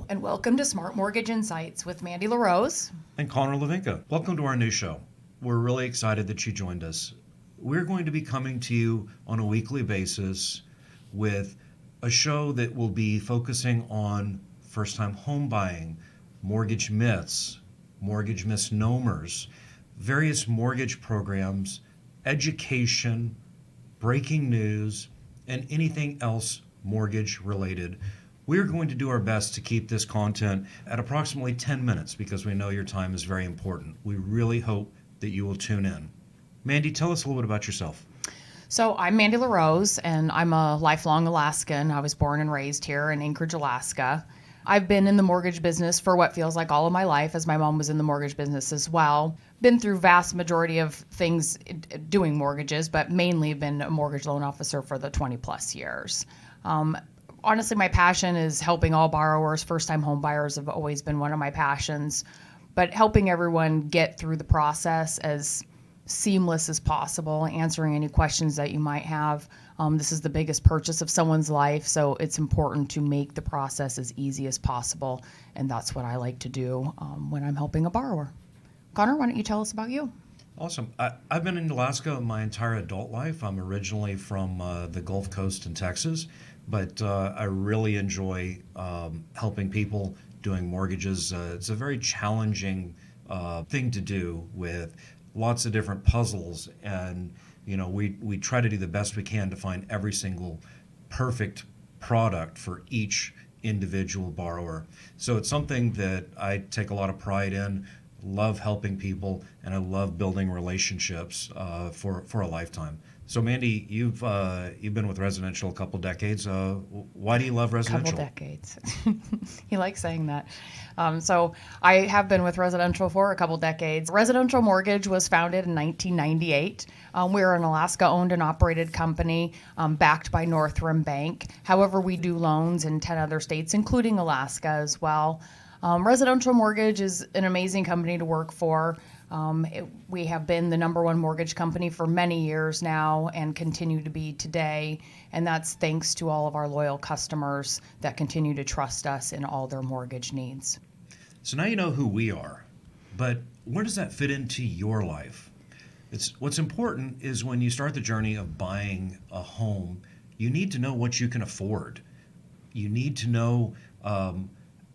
And welcome to Smart Mortgage Insights with Mandy LaRose and Conor Hlavinka. Welcome to our new show. We're really excited that you joined us. We're going to be coming to you on a weekly basis with a show that will be focusing on first-time home buying, mortgage myths, mortgage misnomers, various mortgage programs, education, breaking news, and anything else mortgage related. We're going to do our best to keep this content at approximately 10 minutes because we know your time is very important. We really hope that you will tune in. Mandy, tell us a little bit about yourself. So I'm Mandy LaRose, and I'm a lifelong Alaskan. I was born and raised here in Anchorage, Alaska. I've been in the mortgage business for what feels like all of my life, as my mom was in the mortgage business as well. Been through vast majority of things doing mortgages, but mainly been a mortgage loan officer for the 20 plus years. Honestly, my passion is helping all borrowers. First-time home buyers have always been one of my passions, but helping everyone get through the process as seamless as possible, answering any questions that you might have. This is the biggest purchase of someone's life, so it's important to make the process as easy as possible, and that's what I like to do when I'm helping a borrower. Conor, why don't you tell us about you? Awesome. I've been in Alaska my entire adult life. I'm originally from the Gulf Coast in Texas, but I really enjoy helping people doing mortgages. It's a very challenging thing to do with lots of different puzzles, and we try to do the best we can to find every single perfect product for each individual borrower. So it's something that I take a lot of pride in. Love helping people, and I love building relationships for a lifetime. So Mandy, you've been with residential a couple decades. Why do you love residential? Couple decades. He likes saying that. So I have been with residential for a couple decades. Residential Mortgage was founded in 1998. We're an Alaska-owned and operated company backed by Northrim Bank. However, we do loans in 10 other states, including Alaska as well. Residential Mortgage is an amazing company to work for. We have been the number one mortgage company for many years now and continue to be today, and that's thanks to all of our loyal customers that continue to trust us in all their mortgage needs. So now you know who we are, but where does that fit into your life? What's important is when you start the journey of buying a home, you need to know what you can afford. You need to know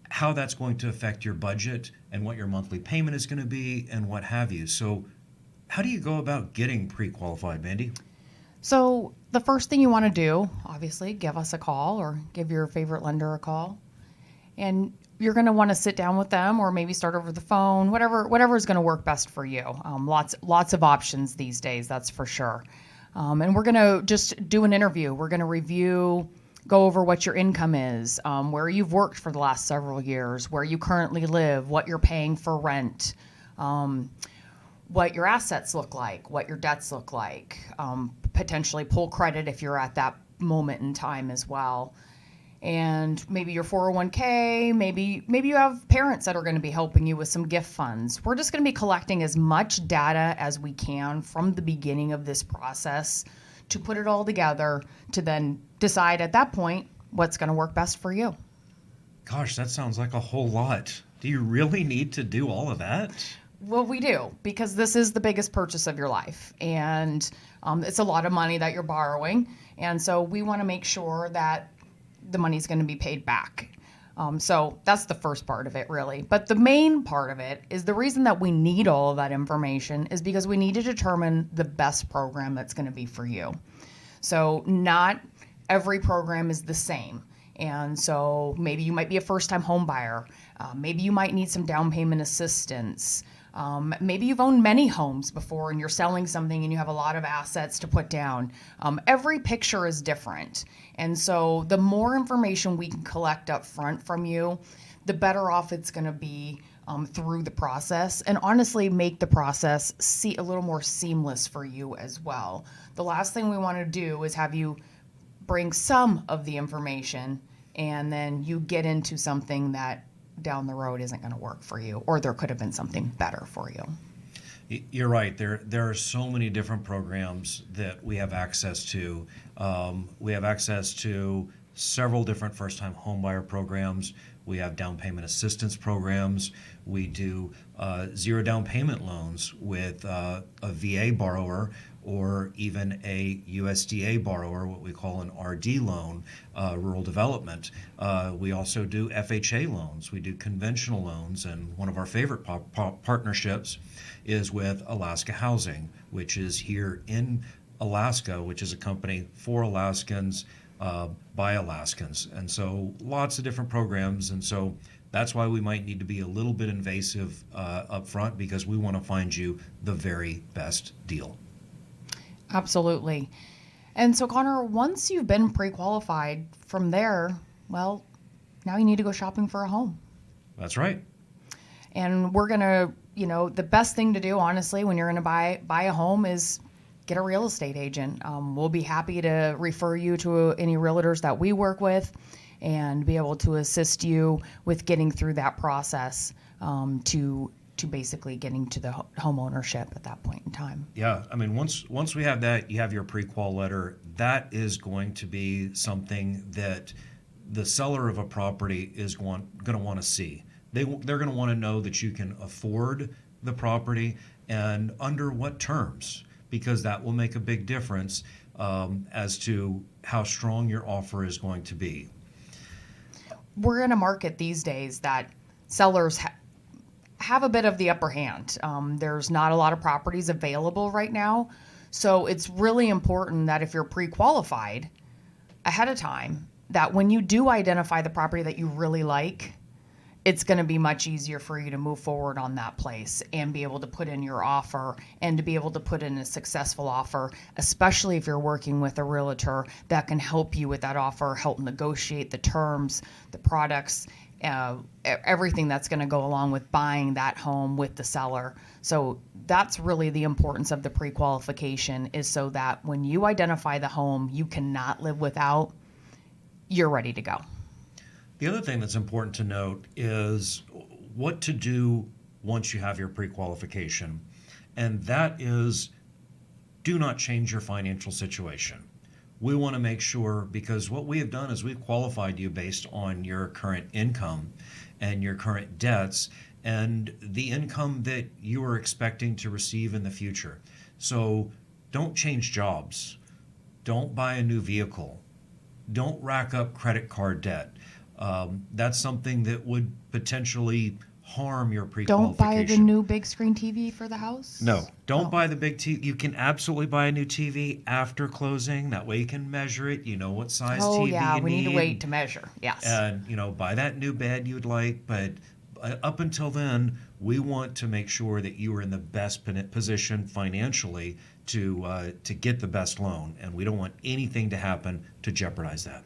how that's going to affect your budget and what your monthly payment is going to be and what have you. So how do you go about getting pre-qualified, Mandy? So the first thing you want to do, obviously, give us a call or give your favorite lender a call. And you're going to want to sit down with them or maybe start over the phone, whatever is going to work best for you. Lots of options these days, that's for sure. And we're going to just do an interview. We're going to go over what your income is, where you've worked for the last several years, where you currently live, what you're paying for rent, what your assets look like, what your debts look like, potentially pull credit if you're at that moment in time as well. And maybe your 401k, maybe you have parents that are going to be helping you with some gift funds. We're just going to be collecting as much data as we can from the beginning of this process to put it all together to then decide at that point what's going to work best for you. Gosh, that sounds like a whole lot. Do you really need to do all of that? Well, we do, because this is the biggest purchase of your life, and it's a lot of money that you're borrowing, and so we want to make sure that the money's going to be paid back. So that's the first part of it, really. But the main part of it is the reason that we need all of that information is because we need to determine the best program that's going to be for you. So not every program is the same. And so maybe you might be a first-time home buyer. Maybe you might need some down payment assistance. Maybe you've owned many homes before and you're selling something and you have a lot of assets to put down. Every picture is different. And so the more information we can collect up front from you, the better off it's going to be through the process, and honestly make the process a little more seamless for you as well. The last thing we want to do is have you bring some of the information and then you get into something that down the road isn't going to work for you, or there could have been something better for you. You're right. There are so many different programs that we have access to. We have access to several different first-time homebuyer programs. We have down payment assistance programs. We do zero down payment loans with a VA borrower or even a USDA borrower, what we call an RD loan, rural development. We also do FHA loans. We do conventional loans, and one of our favorite partnerships is with Alaska Housing, which is here in Alaska, which is a company for Alaskans, by Alaskans. And so lots of different programs. And so that's why we might need to be a little bit invasive up front, because we want to find you the very best deal. Absolutely. And so, Conor, once you've been pre-qualified from there, well, now you need to go shopping for a home. That's right. And we're going to, the best thing to do, honestly, when you're going to buy a home is get a real estate agent. We'll be happy to refer you to any realtors that we work with and be able to assist you with getting through that process to basically getting to the home ownership at that point in time. Yeah, I mean, once we have that, you have your pre-qual letter, that is going to be something that the seller of a property is going to want to see. They're going to want to know that you can afford the property and under what terms, because that will make a big difference as to how strong your offer is going to be. We're in a market these days that sellers have a bit of the upper hand. There's not a lot of properties available right now. So it's really important that if you're pre-qualified ahead of time, that when you do identify the property that you really like, it's going to be much easier for you to move forward on that place and be able to put in your offer and to be able to put in a successful offer, especially if you're working with a realtor that can help you with that offer, help negotiate the terms, the products, everything that's going to go along with buying that home with the seller. So that's really the importance of the pre-qualification, is so that when you identify the home you cannot live without, you're ready to go. The other thing that's important to note is what to do once you have your pre-qualification, and that is, do not change your financial situation. We want to make sure, because what we have done is we've qualified you based on your current income and your current debts and the income that you are expecting to receive in the future. So don't change jobs. Don't buy a new vehicle. Don't rack up credit card debt. That's something that would potentially harm your pre-qualification. Don't buy the new big screen TV for the house? No, don't buy the big TV. You can absolutely buy a new TV after closing. That way you can measure it. You know what size TV you need. Oh, yeah, we need to wait to measure. Yes. And, buy that new bed you'd like. But up until then, we want to make sure that you are in the best position financially to get the best loan. And we don't want anything to happen to jeopardize that.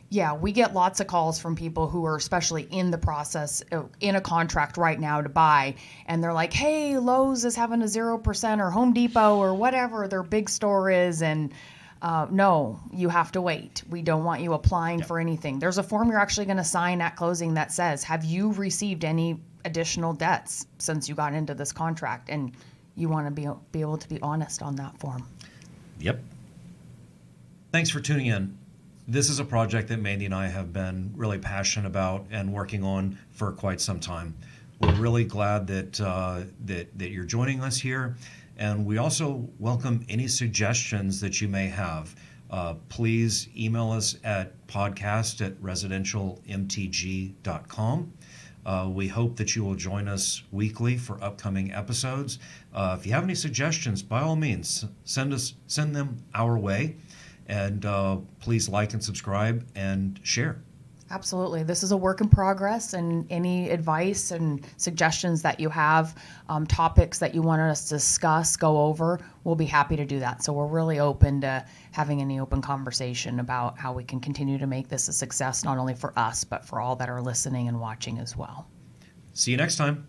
Yeah, we get lots of calls from people who are especially in the process, in a contract right now to buy, and they're like, hey, Lowe's is having a 0% or Home Depot or whatever their big store is, and no, you have to wait. We don't want you applying for anything. There's a form you're actually going to sign at closing that says, have you received any additional debts since you got into this contract? And you want to be able to be honest on that form. Yep. Thanks for tuning in. This is a project that Mandy and I have been really passionate about and working on for quite some time. We're really glad that you're joining us here, and we also welcome any suggestions that you may have. Please email us at podcast@residentialmtg.com. We hope that you will join us weekly for upcoming episodes. If you have any suggestions, by all means, send them our way. And please like and subscribe and share. Absolutely. This is a work in progress, and any advice and suggestions that you have, topics that you want us to discuss, go over, we'll be happy to do that. So we're really open to having any open conversation about how we can continue to make this a success, not only for us, but for all that are listening and watching as well. See you next time.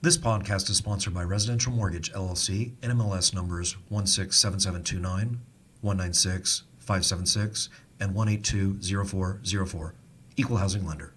This podcast is sponsored by Residential Mortgage, LLC, NMLS numbers 167729, 196-576, and 182-0404. Equal housing lender.